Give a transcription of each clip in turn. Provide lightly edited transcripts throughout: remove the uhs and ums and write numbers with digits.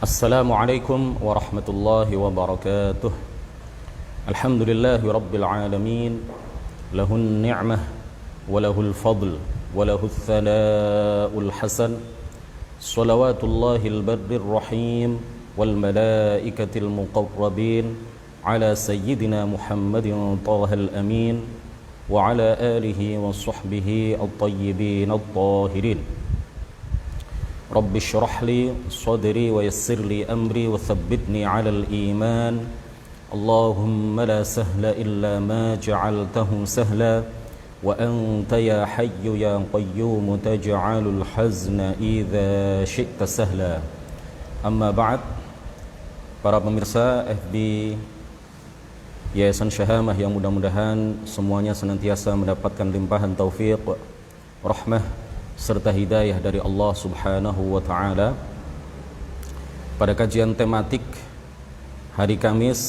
Assalamualaikum warahmatullahi wabarakatuh. Alhamdulillahi rabbil alamin. Lahun ni'mah wa lahul fadl wa lahul thana'ul hasan. Salawatullahil barrir rahim wal malaikatil muqarrabin ala sayyidina Muhammadin tahal amin wa ala alihi wa sahbihi at-tayyibin at-tahirin. Rabbi syrah li sadri wa yassir li amri wa thabbitni ala al-iman. Allahumma la sahla illa ma ja'altahu sahla wa anta ya hayyu ya qayyum taj'alul hazna idza syi'ta sahla. Amma ba'd. Para pemirsa FB Yayasan Syahamah yang mudah-mudahan semuanya senantiasa mendapatkan limpahan taufik, rahmah serta hidayah dari Allah Subhanahu wa Ta'ala. Pada kajian tematik hari Kamis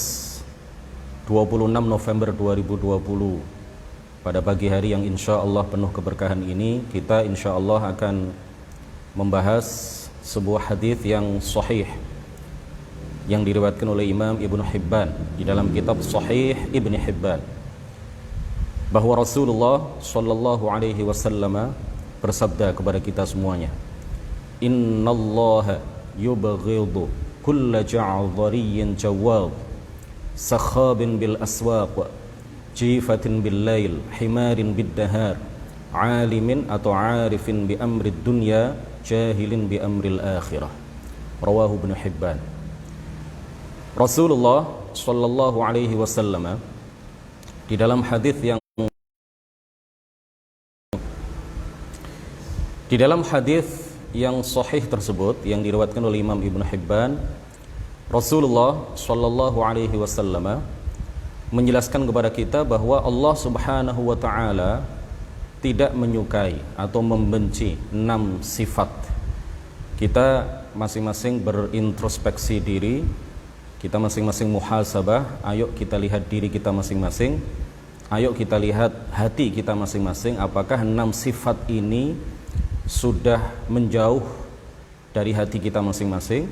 26 November 2020, pada pagi hari yang insya Allah penuh keberkahan ini, kita insya Allah akan membahas sebuah hadis yang sahih yang diriwayatkan oleh Imam Ibnu Hibban di dalam kitab Sahih Ibnu Hibban, bahwa Rasulullah sallallahu alaihi wasallam bersabda kepada kita semuanya, innallaha yubghidu kulla ja'dhariyyin jawad sakhabin bil aswaq jifatin bil lail himarin bid dahar alimin atau arifin bi amrid dunya jahilin bi amril akhirah. Rawahu Ibnu Hibban. Rasulullah sallallahu alaihi wasallam di dalam hadis yang sahih tersebut yang diriwayatkan oleh Imam Ibnu Hibban, Rasulullah sallallahu alaihi wasallam menjelaskan kepada kita bahwa Allah Subhanahu wa taala tidak menyukai atau membenci 6 sifat. Kita masing-masing berintrospeksi diri, kita masing-masing muhasabah, ayo kita lihat diri kita masing-masing, ayo kita lihat hati kita masing-masing, apakah 6 sifat ini sudah menjauh dari hati kita masing-masing.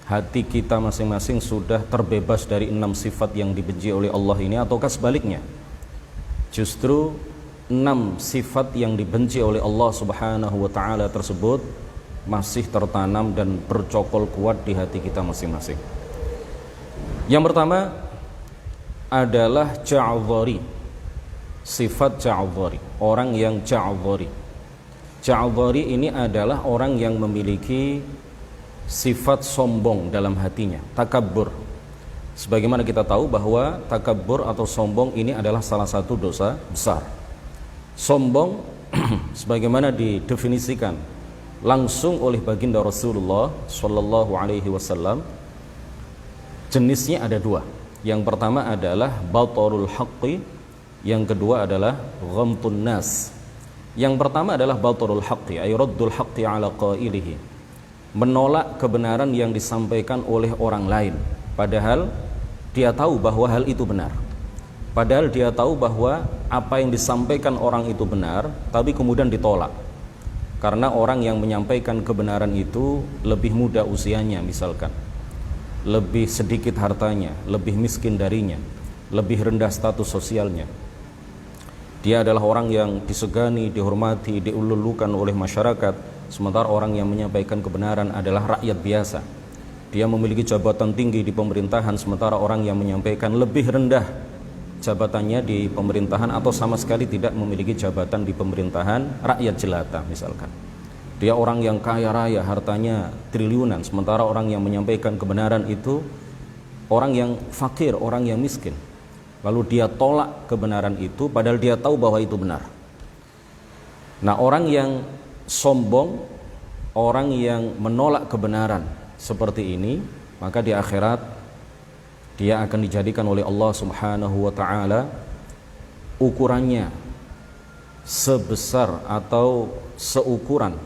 Hati kita masing-masing sudah terbebas dari 6 sifat yang dibenci oleh Allah ini, ataukah sebaliknya, justru 6 sifat yang dibenci oleh Allah Subhanahu wa ta'ala tersebut masih tertanam dan bercokol kuat di hati kita masing-masing. Yang pertama adalah ja'dhari, sifat ja'dhari, orang yang ja'dhari. Ja'dhari ini adalah orang yang memiliki sifat sombong dalam hatinya, takabbur. Sebagaimana kita tahu bahwa takabbur atau sombong ini adalah salah satu dosa besar. Sombong sebagaimana didefinisikan langsung oleh baginda Rasulullah sallallahu alaihi wasallam, jenisnya ada 2. Yang pertama adalah batarul haqqi, yang kedua adalah ghamtun nas. Yang pertama adalah batarul haqqi, ay raddul haqqi ala qailihi, menolak kebenaran yang disampaikan oleh orang lain padahal dia tahu bahwa hal itu benar. Padahal dia tahu bahwa apa yang disampaikan orang itu benar, tapi kemudian ditolak karena orang yang menyampaikan kebenaran itu lebih muda usianya, misalkan lebih sedikit hartanya, lebih miskin darinya, lebih rendah status sosialnya. Dia adalah orang yang disegani, dihormati, diululukan oleh masyarakat, sementara orang yang menyampaikan kebenaran adalah rakyat biasa. Dia memiliki jabatan tinggi di pemerintahan, sementara orang yang menyampaikan lebih rendah jabatannya di pemerintahan atau sama sekali tidak memiliki jabatan di pemerintahan, rakyat jelata misalkan. Dia orang yang kaya raya, hartanya triliunan, sementara orang yang menyampaikan kebenaran itu orang yang fakir, orang yang miskin. Lalu dia tolak kebenaran itu padahal dia tahu bahwa itu benar. Nah, orang yang sombong, orang yang menolak kebenaran seperti ini, maka di akhirat dia akan dijadikan oleh Allah Subhanahu wa ta'ala ukurannya sebesar atau seukuran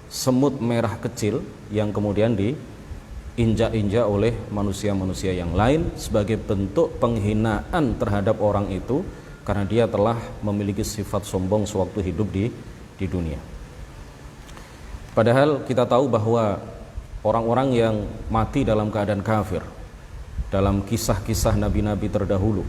semut merah kecil yang kemudian diinjak-injak oleh manusia-manusia yang lain sebagai bentuk penghinaan terhadap orang itu karena dia telah memiliki sifat sombong sewaktu hidup di dunia. Padahal kita tahu bahwa orang-orang yang mati dalam keadaan kafir. Dalam kisah-kisah nabi-nabi terdahulu,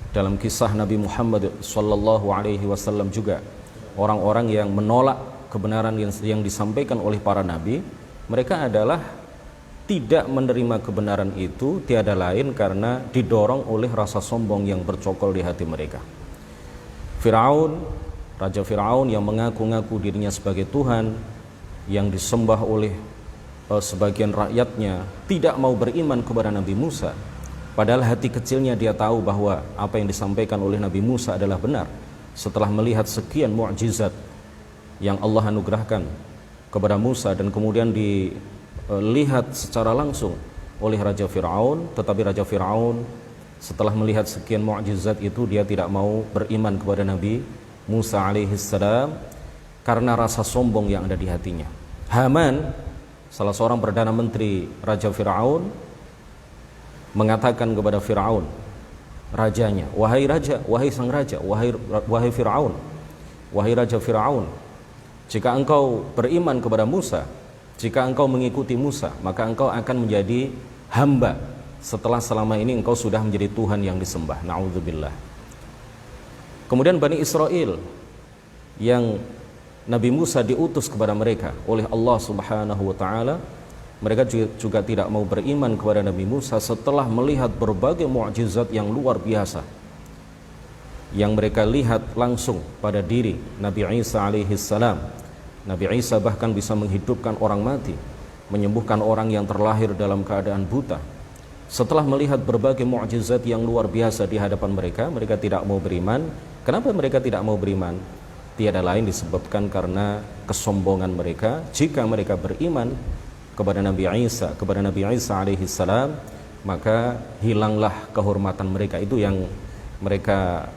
dalam kisah Nabi Muhammad sallallahu alaihi wasallam juga, orang-orang yang menolak kebenaran yang disampaikan oleh para nabi, mereka adalah tidak menerima kebenaran itu tiada lain karena didorong oleh rasa sombong yang bercokol di hati mereka. Firaun, Raja Firaun yang mengaku-ngaku dirinya sebagai Tuhan, yang disembah oleh sebagian rakyatnya, tidak mau beriman kepada Nabi Musa, padahal hati kecilnya dia tahu bahwa apa yang disampaikan oleh Nabi Musa adalah benar. Setelah melihat sekian mukjizat yang Allah anugerahkan kepada Musa dan kemudian dilihat secara langsung oleh Raja Firaun, tetapi Raja Firaun setelah melihat sekian mukjizat itu dia tidak mau beriman kepada Nabi Musa alaihissalam karena rasa sombong yang ada di hatinya. Haman, salah seorang perdana menteri Raja Firaun, mengatakan kepada Firaun, rajanya, wahai raja, wahai sang raja, wahai Firaun, wahai Raja Firaun, jika engkau beriman kepada Musa, jika engkau mengikuti Musa, maka engkau akan menjadi hamba setelah selama ini engkau sudah menjadi Tuhan yang disembah. Na'udzubillah. Kemudian Bani Israel yang Nabi Musa diutus kepada mereka oleh Allah Subhanahu wa taala, mereka juga tidak mau beriman kepada Nabi Musa setelah melihat berbagai mukjizat yang luar biasa yang mereka lihat langsung pada diri Nabi Isa alaihi salam. Nabi Isa bahkan bisa menghidupkan orang mati, menyembuhkan orang yang terlahir dalam keadaan buta. Setelah melihat berbagai mukjizat yang luar biasa di hadapan mereka, mereka tidak mau beriman. Kenapa mereka tidak mau beriman? Tiada lain disebabkan karena kesombongan mereka. Jika mereka beriman kepada Nabi Isa alaihi salam, maka hilanglah kehormatan mereka. Itu yang mereka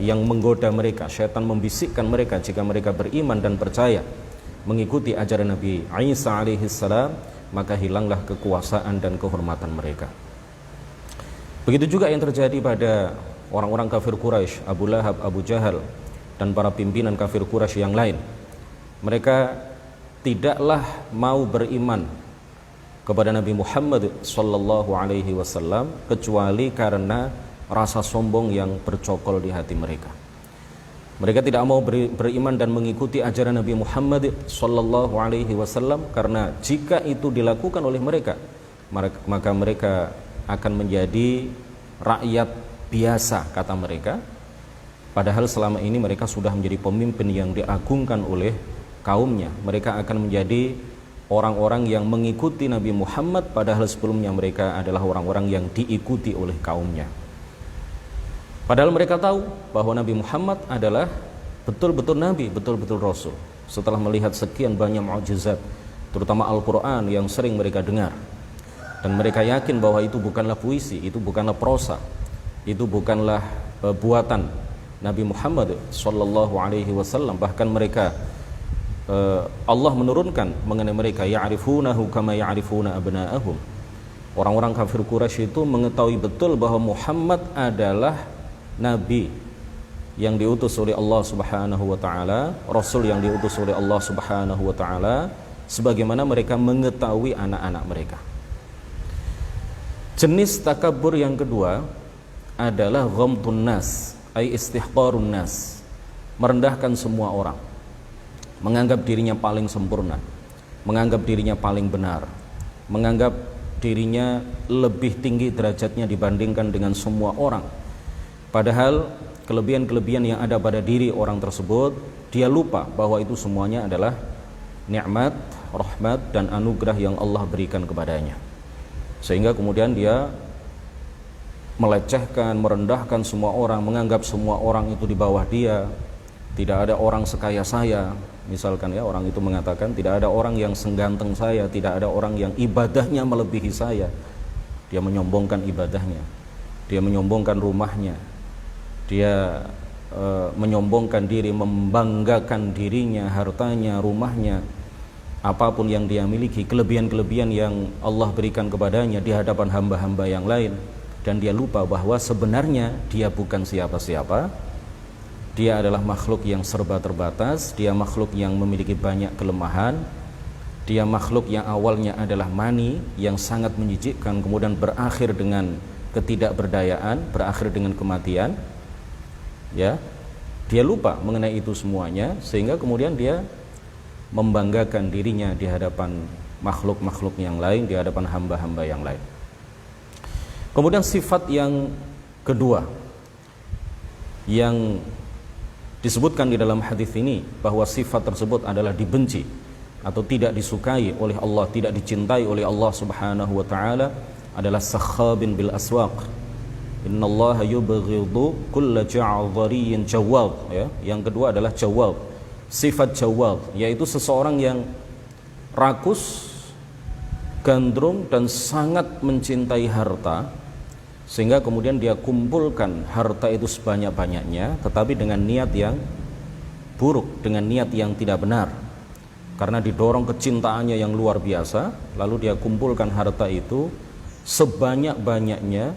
yang menggoda mereka. Syaitan membisikkan mereka jika mereka beriman dan percaya mengikuti ajaran Nabi Isa alaihi salam, maka hilanglah kekuasaan dan kehormatan mereka. Begitu juga yang terjadi pada orang-orang kafir Quraisy, Abu Lahab, Abu Jahal, dan para pimpinan kafir Quraisy yang lain. Mereka tidaklah mau beriman kepada Nabi Muhammad sallallahu alaihi wasallam kecuali karena rasa sombong yang bercokol di hati mereka. Mereka tidak mau beriman dan mengikuti ajaran Nabi Muhammad sallallahu alaihi wasallam karena jika itu dilakukan oleh mereka, maka mereka akan menjadi rakyat biasa, kata mereka. Padahal selama ini mereka sudah menjadi pemimpin yang diagungkan oleh kaumnya. Mereka akan menjadi orang-orang yang mengikuti Nabi Muhammad, padahal sebelumnya mereka adalah orang-orang yang diikuti oleh kaumnya. Padahal mereka tahu bahwa Nabi Muhammad adalah betul-betul Nabi, betul-betul Rasul. Setelah melihat sekian banyak mukjizat, terutama Al-Quran yang sering mereka dengar, dan mereka yakin bahwa itu bukanlah puisi, itu bukanlah prosa, itu bukanlah buatan Nabi Muhammad sallallahu alaihi wasallam. Bahkan mereka Allah menurunkan mengenai mereka, ya'rifunahu kama ya'rifuna abna'ahum. Orang-orang kafir Quraisy itu mengetahui betul bahwa Muhammad adalah nabi yang diutus oleh Allah Subhanahu wa taala, rasul yang diutus oleh Allah Subhanahu wa taala, sebagaimana mereka mengetahui anak-anak mereka. Jenis takabur yang kedua adalah ghamtun nas, ai istihqarun nas, merendahkan semua orang, menganggap dirinya paling sempurna, menganggap dirinya paling benar, menganggap dirinya lebih tinggi derajatnya dibandingkan dengan semua orang. Padahal kelebihan-kelebihan yang ada pada diri orang tersebut, dia lupa bahwa itu semuanya adalah nikmat, rahmat, dan anugerah yang Allah berikan kepadanya. Sehingga kemudian dia melecehkan, merendahkan semua orang, menganggap semua orang itu di bawah dia. Tidak ada orang sekaya saya, misalkan ya, orang itu mengatakan tidak ada orang yang seganteng saya, tidak ada orang yang ibadahnya melebihi saya. Dia menyombongkan ibadahnya, dia menyombongkan rumahnya, dia menyombongkan diri, membanggakan dirinya, hartanya, rumahnya, apapun yang dia miliki, kelebihan-kelebihan yang Allah berikan kepadanya di hadapan hamba-hamba yang lain. Dan dia lupa bahwa sebenarnya dia bukan siapa-siapa. Dia adalah makhluk yang serba terbatas, dia makhluk yang memiliki banyak kelemahan, Dia makhluk yang awalnya adalah mani yang sangat menjijikkan, kemudian berakhir dengan ketidakberdayaan, berakhir dengan kematian. Ya, dia lupa mengenai itu semuanya, sehingga kemudian dia membanggakan dirinya di hadapan makhluk-makhluk yang lain, di hadapan hamba-hamba yang lain. Kemudian sifat yang kedua yang disebutkan di dalam hadis ini, bahwa sifat tersebut adalah dibenci atau tidak disukai oleh Allah, tidak dicintai oleh Allah Subhanahu wa taala, adalah sakhabin bil aswaq. Innallaha yubghidu kulla ja'dhariyyin jawad, ya. Yang kedua adalah jawad. Sifat jawad yaitu seseorang yang rakus, gandrung dan sangat mencintai harta, sehingga kemudian dia kumpulkan harta itu sebanyak-banyaknya, tetapi dengan niat yang buruk, dengan niat yang tidak benar. Karena didorong kecintaannya yang luar biasa, lalu dia kumpulkan harta itu sebanyak-banyaknya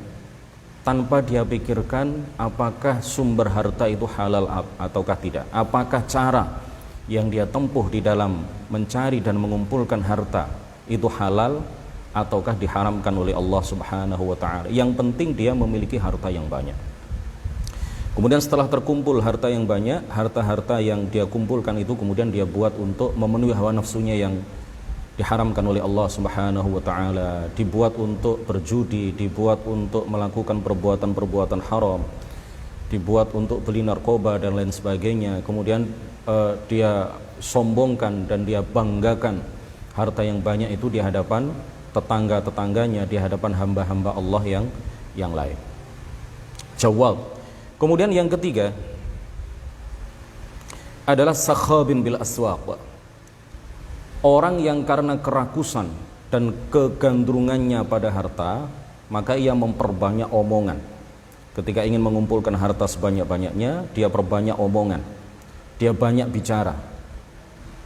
tanpa dia pikirkan apakah sumber harta itu halal ataukah tidak, apakah cara yang dia tempuh di dalam mencari dan mengumpulkan harta itu halal ataukah diharamkan oleh Allah Subhanahu wa taala. Yang penting dia memiliki harta yang banyak. Kemudian setelah terkumpul harta yang banyak, harta-harta yang dia kumpulkan itu kemudian dia buat untuk memenuhi hawa nafsunya yang diharamkan oleh Allah Subhanahu wa taala, dibuat untuk berjudi, dibuat untuk melakukan perbuatan-perbuatan haram, dibuat untuk beli narkoba dan lain sebagainya. Kemudian dia sombongkan dan dia banggakan harta yang banyak itu di hadapan tetangga-tetangganya, di hadapan hamba-hamba Allah yang lain. Jawab. Kemudian yang ketiga adalah sakhabin bil aswaq. Orang yang karena kerakusan dan kegandrungannya pada harta, maka ia memperbanyak omongan. Ketika ingin mengumpulkan harta sebanyak-banyaknya, dia perbanyak omongan. Dia banyak bicara.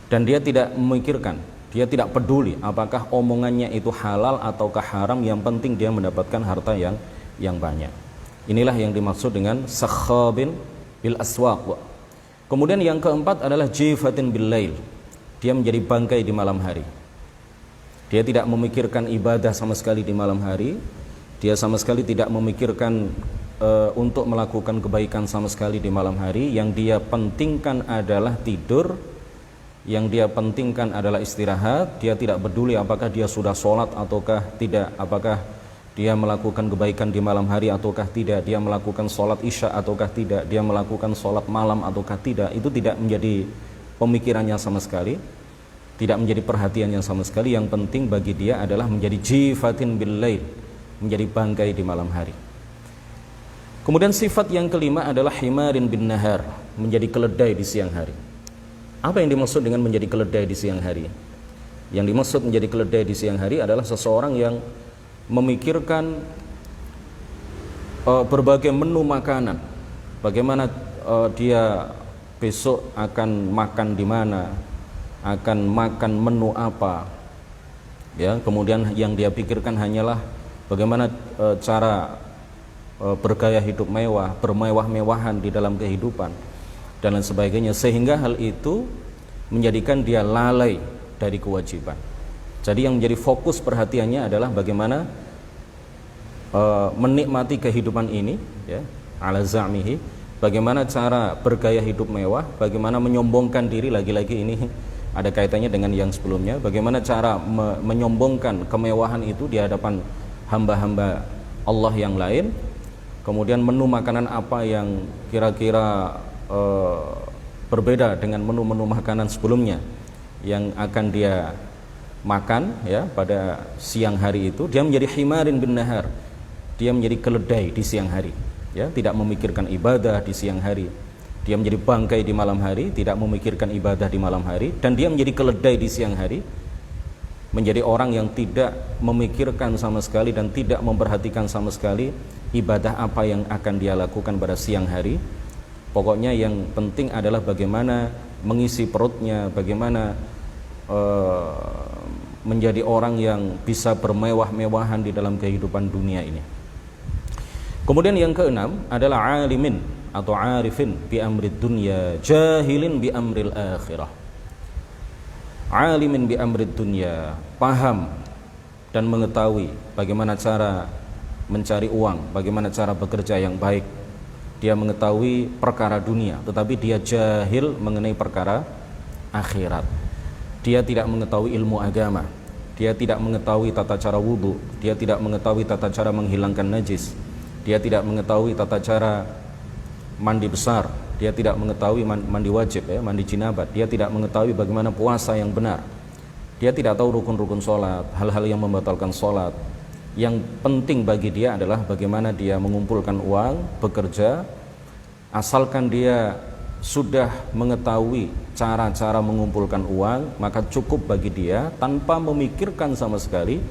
Dan dia tidak memikirkan, dia tidak peduli apakah omongannya itu halal ataukah haram, yang penting dia mendapatkan harta yang banyak. Inilah yang dimaksud dengan sakhabin bil aswaq. Kemudian yang keempat adalah jifatin bil lail. Dia menjadi bangkai di malam hari. Dia tidak memikirkan ibadah sama sekali di malam hari. Dia sama sekali tidak memikirkan untuk melakukan kebaikan sama sekali di malam hari. Yang dia pentingkan adalah tidur, yang dia pentingkan adalah istirahat. Dia tidak peduli apakah dia sudah sholat ataukah tidak, apakah dia melakukan kebaikan di malam hari ataukah tidak, dia melakukan sholat isya ataukah tidak, dia melakukan sholat malam ataukah tidak. Itu tidak menjadi pemikirannya sama sekali, tidak menjadi perhatiannya sama sekali. Yang penting bagi dia adalah menjadi jifatin bil lail, menjadi bangkai di malam hari. Kemudian sifat yang kelima adalah himarin bin nahar, menjadi keledai di siang hari. Apa yang dimaksud dengan menjadi keledai di siang hari? Yang dimaksud menjadi keledai di siang hari adalah seseorang yang memikirkan berbagai menu makanan, bagaimana dia besok akan makan di mana, akan makan menu apa, ya. Kemudian yang dia pikirkan hanyalah bagaimana cara bergaya hidup mewah, bermewah-mewahan di dalam kehidupan dan lain sebagainya, sehingga hal itu menjadikan dia lalai dari kewajiban. Jadi yang menjadi fokus perhatiannya adalah bagaimana menikmati kehidupan ini, ya, ala za'mihi, bagaimana cara bergaya hidup mewah, bagaimana menyombongkan diri, lagi-lagi ini ada kaitannya dengan yang sebelumnya, bagaimana cara menyombongkan kemewahan itu di hadapan hamba-hamba Allah yang lain. Kemudian menu makanan apa yang kira-kira berbeda dengan menu-menu makanan sebelumnya yang akan dia makan, ya, pada siang hari itu. Dia menjadi himarin bin nahar, dia menjadi keledai di siang hari, ya, tidak memikirkan ibadah di siang hari. Dia menjadi bangkai di malam hari, tidak memikirkan ibadah di malam hari. Dan dia menjadi keledai di siang hari, menjadi orang yang tidak memikirkan sama sekali dan tidak memperhatikan sama sekali ibadah apa yang akan dia lakukan pada siang hari. Pokoknya yang penting adalah bagaimana mengisi perutnya, bagaimana menjadi orang yang bisa bermewah-mewahan di dalam kehidupan dunia ini. Kemudian yang keenam adalah alimin atau arifin bi amrid dunya, jahilin bi amril akhirah. alimin bi amrid dunya, paham dan mengetahui bagaimana cara mencari uang, bagaimana cara bekerja yang baik. Dia mengetahui perkara dunia, tetapi dia jahil mengenai perkara akhirat. Dia tidak mengetahui ilmu agama, dia tidak mengetahui tata cara wudu, dia tidak mengetahui tata cara menghilangkan najis, dia tidak mengetahui tata cara mandi besar, dia tidak mengetahui mandi wajib, mandi jinabat, dia tidak mengetahui bagaimana puasa yang benar, dia tidak tahu rukun-rukun sholat, hal-hal yang membatalkan sholat. Yang penting bagi dia adalah bagaimana dia mengumpulkan uang, bekerja. Asalkan dia sudah mengetahui cara-cara mengumpulkan uang, maka cukup bagi dia tanpa memikirkan sama sekali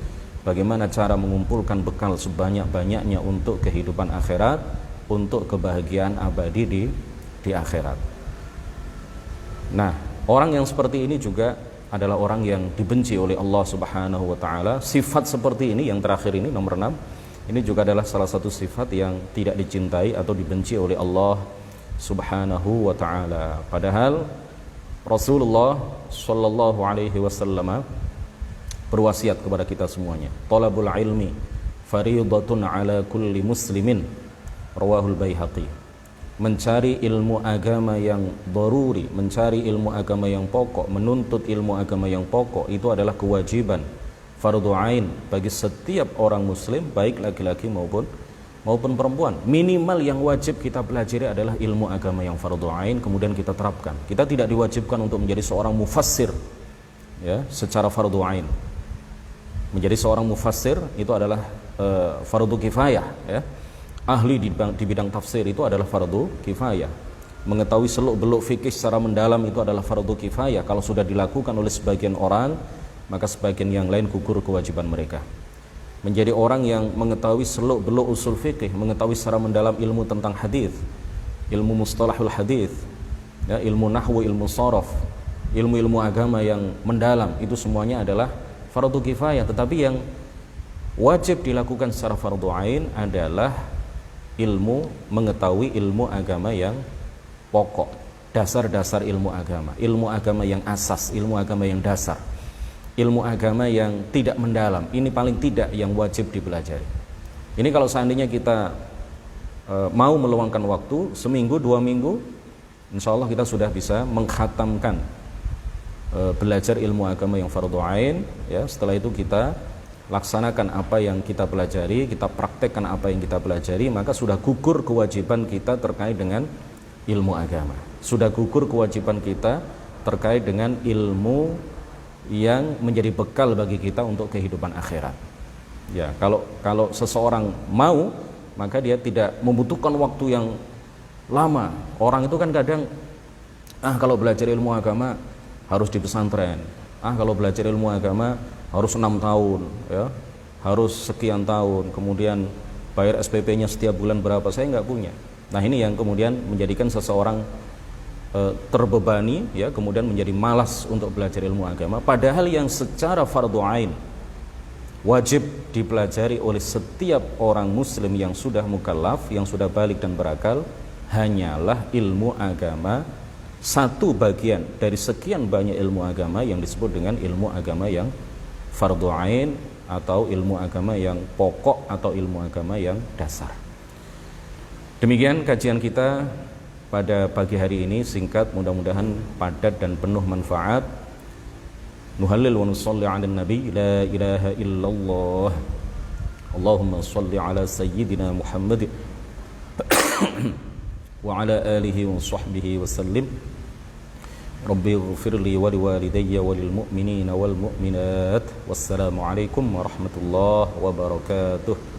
bagaimana cara mengumpulkan bekal sebanyak-banyaknya untuk kehidupan akhirat, untuk kebahagiaan abadi di akhirat. Nah, orang yang seperti ini juga adalah orang yang dibenci oleh Allah Subhanahu wa taala. Sifat seperti ini yang terakhir ini nomor 6, ini juga adalah salah satu sifat yang tidak dicintai atau dibenci oleh Allah Subhanahu wa taala. Padahal Rasulullah sallallahu alaihi wasallam berwasiat kepada kita semuanya, talabul ilmi fariidatun ala kulli muslimin, rawahul Baihaqi. Mencari ilmu agama yang daruri, mencari ilmu agama yang pokok, menuntut ilmu agama yang pokok, itu adalah kewajiban fardhu ain bagi setiap orang muslim, baik laki-laki maupun perempuan. Minimal yang wajib kita pelajari adalah ilmu agama yang fardhu ain, kemudian kita terapkan. Kita tidak diwajibkan untuk menjadi seorang mufassir ya, secara fardhu ain. Menjadi seorang mufassir itu adalah fardhu kifayah ya. Ahli di bidang tafsir itu adalah fardu kifayah. Mengetahui seluk-beluk fikih secara mendalam itu adalah fardu kifayah. Kalau sudah dilakukan oleh sebagian orang, maka sebagian yang lain gugur kewajiban mereka. Menjadi orang yang mengetahui seluk-beluk usul fikih, mengetahui secara mendalam ilmu tentang hadis, ilmu mustalahul hadis, ya, ilmu nahwu, ilmu sharaf, ilmu-ilmu agama yang mendalam, itu semuanya adalah fardu kifayah. Tetapi yang wajib dilakukan secara fardu ain adalah ilmu, mengetahui ilmu agama yang pokok, dasar-dasar ilmu agama yang asas, ilmu agama yang dasar, ilmu agama yang tidak mendalam. Ini paling tidak yang wajib dipelajari. Ini kalau seandainya kita mau meluangkan waktu seminggu, 2 minggu, insya Allah kita sudah bisa mengkhatamkan belajar ilmu agama yang fardhu ain ya. Setelah itu kita laksanakan apa yang kita pelajari, kita praktekkan apa yang kita pelajari, maka sudah gugur kewajiban kita terkait dengan ilmu agama. Sudah gugur kewajiban kita terkait dengan ilmu yang menjadi bekal bagi kita untuk kehidupan akhirat. Ya, kalau seseorang mau, maka dia tidak membutuhkan waktu yang lama. Orang itu kan kadang kalau belajar ilmu agama harus di pesantren. Kalau belajar ilmu agama harus 6 tahun ya, harus sekian tahun, kemudian bayar SPP-nya setiap bulan berapa, saya nggak punya. Nah, ini yang kemudian menjadikan seseorang terbebani ya, kemudian menjadi malas untuk belajar ilmu agama, padahal yang secara fardhu ain wajib dipelajari oleh setiap orang muslim yang sudah mukallaf, yang sudah balik dan berakal, hanyalah ilmu agama, satu bagian dari sekian banyak ilmu agama yang disebut dengan ilmu agama yang fardhu ain atau ilmu agama yang pokok atau ilmu agama yang dasar. Demikian kajian kita pada pagi hari ini, singkat, mudah-mudahan padat dan penuh manfaat. Nuhallil wa nusalli 'alan nabi, la ilaha illallah. Allahumma shalli 'ala sayyidina Muhammad wa 'ala alihi wa sahbihi wa sallim. Rabbi ighfirli wa liwalidayya wa lil mu'minina wal mu'minat. Wassalamu alaikum warahmatullahi wabarakatuh.